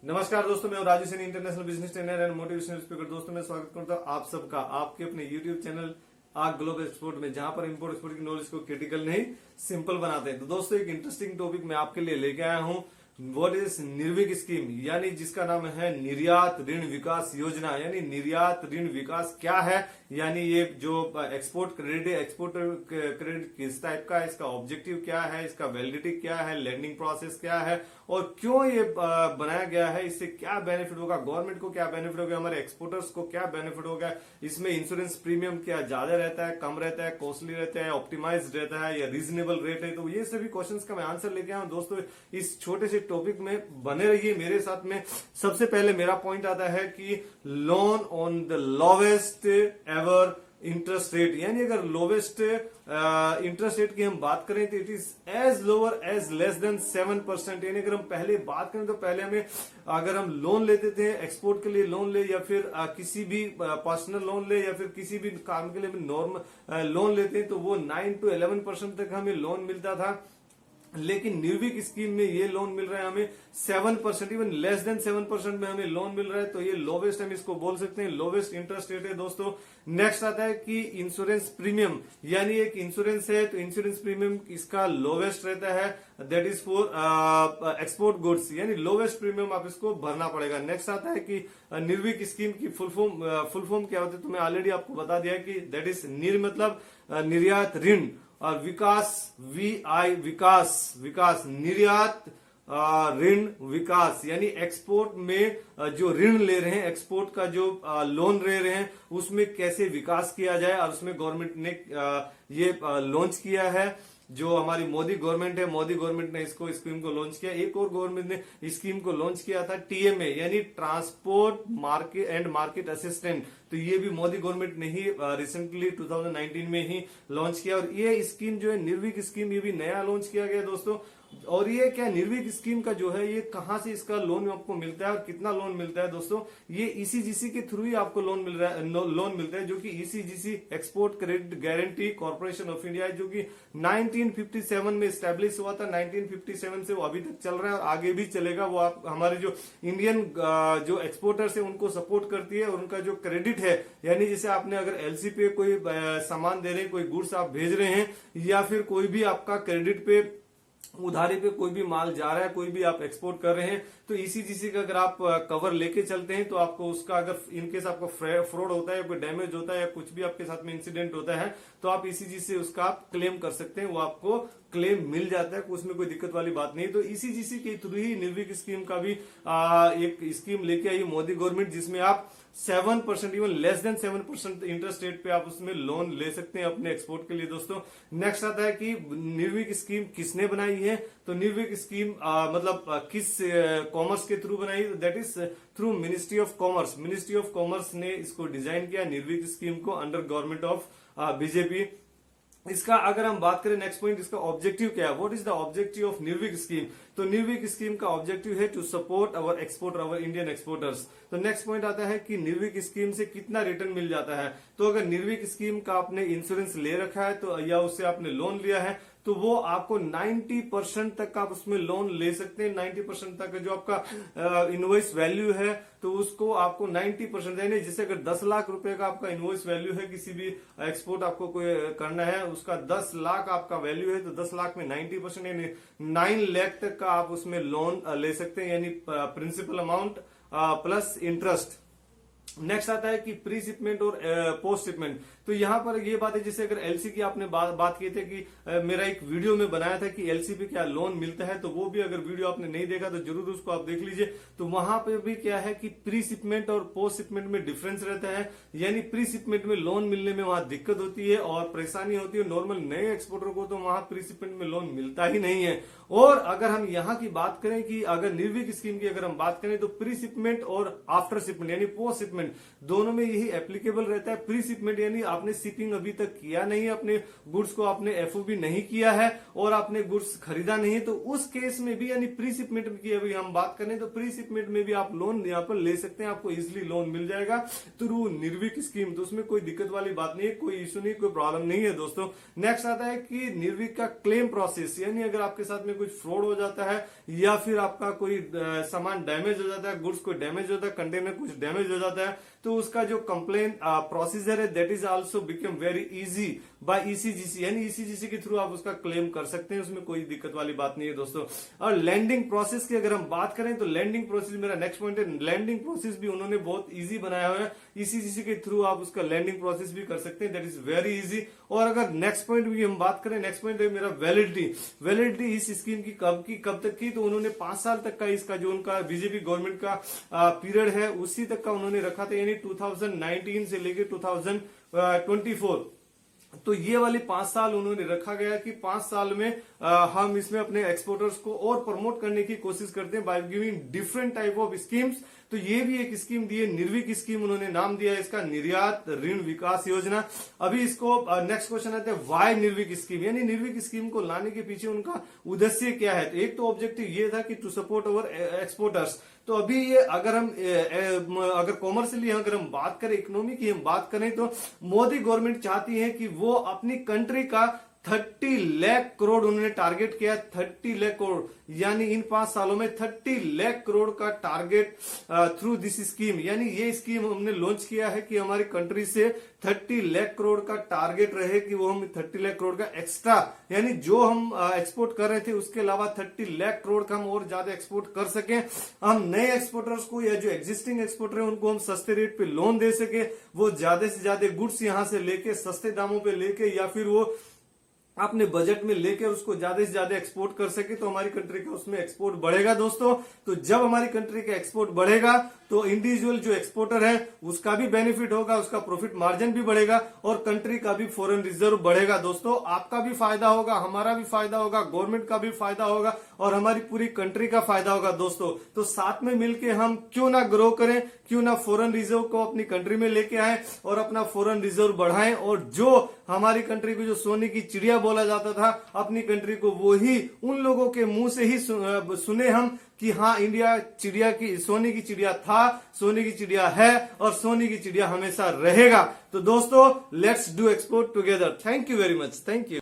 नमस्कार दोस्तों, मैं Raju Saini, international business trainer and motivational speaker. दोस्तों मैं स्वागत करता हूं आप सबका आपके अपने यूट्यूब चैनल आग ग्लोबल एक्सपोर्ट में, जहां पर इंपोर्ट एक्सपोर्ट की नॉलेज को क्रिटिकल नहीं सिंपल बनाते हैं। तो दोस्तों एक इंटरेस्टिंग टॉपिक मैं आपके लिए लेके आया हूं। व्हाट इज निर्विक स्कीम, यानी जिसका नाम है निर्यात ऋण विकास योजना। यानी निर्यात ऋण विकास क्या है, यानी ये जो एक्सपोर्ट क्रेडिट क्रेडिट किस टाइप का है, इसका ऑब्जेक्टिव क्या है, इसका वैलिडिटी क्या है, लैंडिंग प्रोसेस क्या है और क्यों ये बनाया गया है, इससे क्या बेनिफिट होगा, गवर्नमेंट को क्या बेनिफिट होगा, हमारे एक्सपोर्टर्स को क्या बेनिफिट होगा, इसमें इंश्योरेंस प्रीमियम क्या ज्यादा रहता है, कम रहता है, कॉस्टली रहता है, ऑप्टिमाइज रहता है या रीजनेबल रेट है। तो ये सभी क्वेश्चंस का मैं आंसर लेके आया हूं। दोस्तों इस छोटे से टॉपिक में बने रहिए मेरे साथ में। सबसे पहले मेरा पॉइंट आता है कि loan on the lowest ever interest rate, यानी अगर लोवेस्ट इंटरेस्ट रेट की हम बात करें तो it is as lower as less than 7%। यानी अगर हम पहले बात करें तो पहले हमें अगर हम लोन लेते थे, एक्सपोर्ट के लिए लोन ले या फिर किसी भी पर्सनल लोन ले या फिर किसी भी काम के लिए नॉर्मल लोन लेते हैं, तो वो 9 to 11% तक हमें लोन मिलता था। लेकिन निर्विक स्कीम में ये लोन मिल रहा है हमें 7%, इवन लेस देन 7% में हमें लोन मिल रहा है। तो ये लोवेस्ट हम इसको बोल सकते हैं, लोवेस्ट इंटरेस्ट रेट है दोस्तों। नेक्स्ट आता है कि इंश्योरेंस प्रीमियम, यानी एक इंश्योरेंस है तो इंश्योरेंस प्रीमियम इसका लोवेस्ट रहता है, that is for export goods, यानी लोवेस्ट प्रीमियम आप इसको भरना पड़ेगा। नेक्स्ट आता है कि निर्विक स्कीम की फुल फॉर्म क्या होती है, तो मैं ऑलरेडी आपको बता दिया कि दैट इज मतलब निर्यात ऋण, और विकास विकास निर्यात ऋण विकास, यानी एक्सपोर्ट में जो ऋण ले रहे हैं, एक्सपोर्ट का जो लोन ले रहे हैं उसमें कैसे विकास किया जाए, और उसमें गवर्नमेंट ने ये लॉन्च किया है। जो हमारी मोदी गवर्नमेंट है, मोदी गवर्नमेंट ने इसको स्कीम को लॉन्च किया। एक और गवर्नमेंट ने स्कीम को लॉन्च किया था टीएमए, यानी transport market and market assistant. तो ये भी मोदी गवर्नमेंट ने ही रिसेंटली 2019 में ही लॉन्च किया। और ये स्कीम जो है निर्विक स्कीम, ये भी नया लॉन्च किया गया दोस्तों। और ये क्या निर्विक स्कीम का जो है, ये कहां से इसका लोन आपको मिलता है और कितना लोन मिलता है दोस्तों, ये ईसीजीसी के थ्रू ही आपको लोन मिल रहा है, लोन मिलता है, जो कि ECGC export credit guarantee corporation of India है, जो कि 1957 में स्टैब्लिश हुआ था। 1957 से वो अभी तक चल रहा है और आगे भी चलेगा। वो आप हमारे जो इंडियन जो एक्सपोर्टर्स है उनको सपोर्ट करती है, और उनका जो क्रेडिट है, यानी जैसे आपने अगर एलसी पे कोई सामान दे रहे हैं, कोई गुड्स आप भेज रहे हैं, या फिर कोई भी आपका क्रेडिट पे उधारी पे कोई भी माल जा रहा है, कोई भी आप एक्सपोर्ट कर रहे हैं, तो ईसीजीसी का अगर आप कवर लेके चलते हैं तो आपको उसका, अगर इनकेस आपको फ्रॉड होता है, कोई डैमेज होता है या कुछ भी आपके साथ में इंसिडेंट होता है, तो आप ईसीजीसी से उसका आप क्लेम कर सकते हैं, वो आपको क्लेम मिल जाता है, उसमें कोई दिक्कत वाली बात नहीं। तो ईसीजीसी के थ्रू ही निर्विक स्कीम का भी एक स्कीम लेके आई मोदी गवर्नमेंट, जिसमें आप 7%, even less than 7% interest rate पे आप उसमें लोन ले सकते हैं अपने एक्सपोर्ट के लिए दोस्तों। नेक्स्ट आता है कि निर्विक स्कीम किसने बनाई है, तो निर्विक स्कीम किस कॉमर्स के थ्रू बनाई, that is through ministry of commerce. Ministry of commerce ने इसको डिजाइन किया निर्विक स्कीम को, अंडर गवर्नमेंट ऑफ बीजेपी। इसका अगर हम बात करें नेक्स्ट पॉइंट, इसका ऑब्जेक्टिव क्या है, what is the objective of Nirvik scheme, तो निर्विक स्कीम का ऑब्जेक्टिव है to support our exporter, our Indian exporters. तो नेक्स्ट पॉइंट आता है कि निर्विक स्कीम से कितना रिटर्न मिल जाता है। तो अगर निर्विक स्कीम का आपने इंश्योरेंस ले रखा है तो, या उससे आपने लोन लिया है, तो वो आपको 90% तक आप उसमें लोन ले सकते हैं। 90% तक जो आपका इनवॉइस वैल्यू है, तो उसको आपको 90%, यानी जैसे अगर 10 लाख रुपए का आपका इनवॉइस वैल्यू है, किसी भी एक्सपोर्ट आपको कोई करना है, उसका 10 लाख आपका वैल्यू है, तो 10 लाख में 90% यानी 9 लाख तक का आप उसमें लोन ले सकते हैं, यानी principal amount plus interest. Next आता है कि प्री शिपमेंट और पोस्ट शिपमेंट। तो यहां पर ये बात है, जैसे अगर एलसी की आपने बात की थी कि मेरा एक वीडियो में बनाया था कि एलसी पे क्या लोन मिलता है, तो वो भी अगर वीडियो आपने नहीं देखा तो जरूर उसको आप देख लीजिए। तो वहां पे भी क्या है कि प्री शिपमेंट और पोस्ट शिपमेंट में डिफरेंस रहता है, यानी प्री शिपमेंट में लोन मिलने में वहां दिक्कत होती है और परेशानी होती है। नॉर्मल नए एक्सपोर्टर को तो वहां प्री शिपमेंट में लोन मिलता ही नहीं है। और अगर हम यहाँ की बात करें कि अगर निर्विक स्कीम की अगर हम बात करें, तो प्री शिपमेंट और आफ्टर शिपमेंट यानी पोस्ट शिपमेंट दोनों में यही एप्लीकेबल रहता है। प्री शिपमेंट यानी आपने शिपिंग अभी तक किया नहीं, अपने गुड्स को आपने एफओबी नहीं किया है और आपने गुड्स खरीदा नहीं है, तो उस केस में भी, यानी प्री शिपमेंट की अभी हम बात करें, तो प्री शिपमेंट में भी आप लोन यहाँ पर ले सकते हैं, आपको इजिली लोन मिल जाएगा थ्रू निर्विक स्कीम। तो उसमें कोई दिक्कत वाली बात नहीं है, कोई इशू नहीं, कोई प्रॉब्लम नहीं है दोस्तों। नेक्स्ट आता है कि निर्विक का क्लेम प्रोसेस, यानी अगर आपके साथ में में कुछ फ्रॉड हो जाता है या फिर आपका कोई सामान डैमेज हो जाता है, गुड्स कोई डैमेज होता है, कंटेनर कुछ डैमेज हो जाता है, तो उसका जो कंप्लेन प्रोसीजर है that is also become very easy by ECGC, यानी ईसीजीसी के थ्रू आप उसका क्लेम कर सकते हैं, उसमें कोई दिक्कत वाली बात नहीं है दोस्तों। और लैंडिंग प्रोसेस की अगर हम बात करें तो लैंडिंग प्रोसेस मेरा नेक्स्ट पॉइंट है। लैंडिंग प्रोसेस भी उन्होंने बहुत इजी बनाया हुआ है, ईसीजीसी के थ्रू आप उसका लैंडिंग प्रोसेस भी कर सकते हैं, दैट इज वेरी इजी। और अगर नेक्स्ट पॉइंट भी हम बात करें, नेक्स्ट पॉइंट है मेरा वैलिडिटी। वैलिडिटी इस स्कीम की कब तक की, तो उन्होंने 5 साल तक का इसका जो उनका बीजेपी गवर्नमेंट का पीरियड है उसी तक का उन्होंने रखा था, यानी 2019 से लेकर 2024। तो ये वाली 5 साल उन्होंने रखा गया कि 5 साल में हम इसमें अपने एक्सपोर्टर्स को और प्रमोट करने की कोशिश करते हैं by giving different type of schemes. तो ये भी एक स्कीम दी है, निर्विक स्कीम उन्होंने नाम दिया है इसका, निर्यात ऋण विकास योजना। अभी इसको नेक्स्ट क्वेश्चन आता है वाई निर्विक स्कीम, यानी निर्विक स्कीम को लाने के पीछे उनका उद्देश्य क्या है। तो एक तो ऑब्जेक्टिव ये था कि टू सपोर्ट अवर एक्सपोर्टर्स। तो अभी ये अगर कॉमर्शियली अगर हम बात करें, इकोनॉमी की हम बात करें, तो मोदी गवर्नमेंट चाहती है कि वो अपनी कंट्री का 30 लाख करोड़ उन्होंने टारगेट किया, 30 लाख करोड़, यानी इन 5 सालों में 30 लाख करोड़ का टारगेट थ्रू दिस स्कीम। यानी ये स्कीम हमने लॉन्च किया है कि हमारी कंट्री से 30 लाख करोड़ का टारगेट रहे कि वो हम 30 लाख करोड़ का एक्स्ट्रा, यानी जो हम एक्सपोर्ट कर रहे थे उसके अलावा 30 लाख करोड़ का हम और ज्यादा एक्सपोर्ट कर सकें। हम नए एक्सपोर्टर्स को या जो एग्जिस्टिंग एक्सपोर्टर है उनको हम सस्ते रेट पे लोन दे सके, वो ज्यादा से ज्यादा गुड्स यहां से लेके सस्ते दामों पे लेके या फिर वो अपने बजट में लेकर उसको ज्यादा से ज्यादा एक्सपोर्ट कर सके, तो हमारी कंट्री का उसमें एक्सपोर्ट बढ़ेगा दोस्तों। तो जब हमारी कंट्री का एक्सपोर्ट बढ़ेगा तो इंडिविजुअल जो एक्सपोर्टर है उसका भी बेनिफिट होगा, उसका प्रॉफिट मार्जिन भी बढ़ेगा और कंट्री का भी फॉरेन रिजर्व बढ़ेगा दोस्तों। आपका भी फायदा होगा, हमारा भी फायदा होगा, गवर्नमेंट का भी फायदा होगा और हमारी पूरी कंट्री का फायदा होगा दोस्तों। तो साथ में मिलकर हम क्यों ना ग्रो करें, क्यों ना फॉरेन रिजर्व को अपनी कंट्री में लेके आए और अपना फॉरेन रिजर्व बढ़ाएं, और जो हमारी कंट्री को जो सोने की चिड़िया बोला जाता था अपनी कंट्री को, वो ही उन लोगों के मुंह से ही सुने हम कि हाँ इंडिया चिड़िया की, सोने की चिड़िया था, सोने की चिड़िया है और सोने की चिड़िया हमेशा रहेगा। तो दोस्तों let's do export together. Thank you very much, thank you.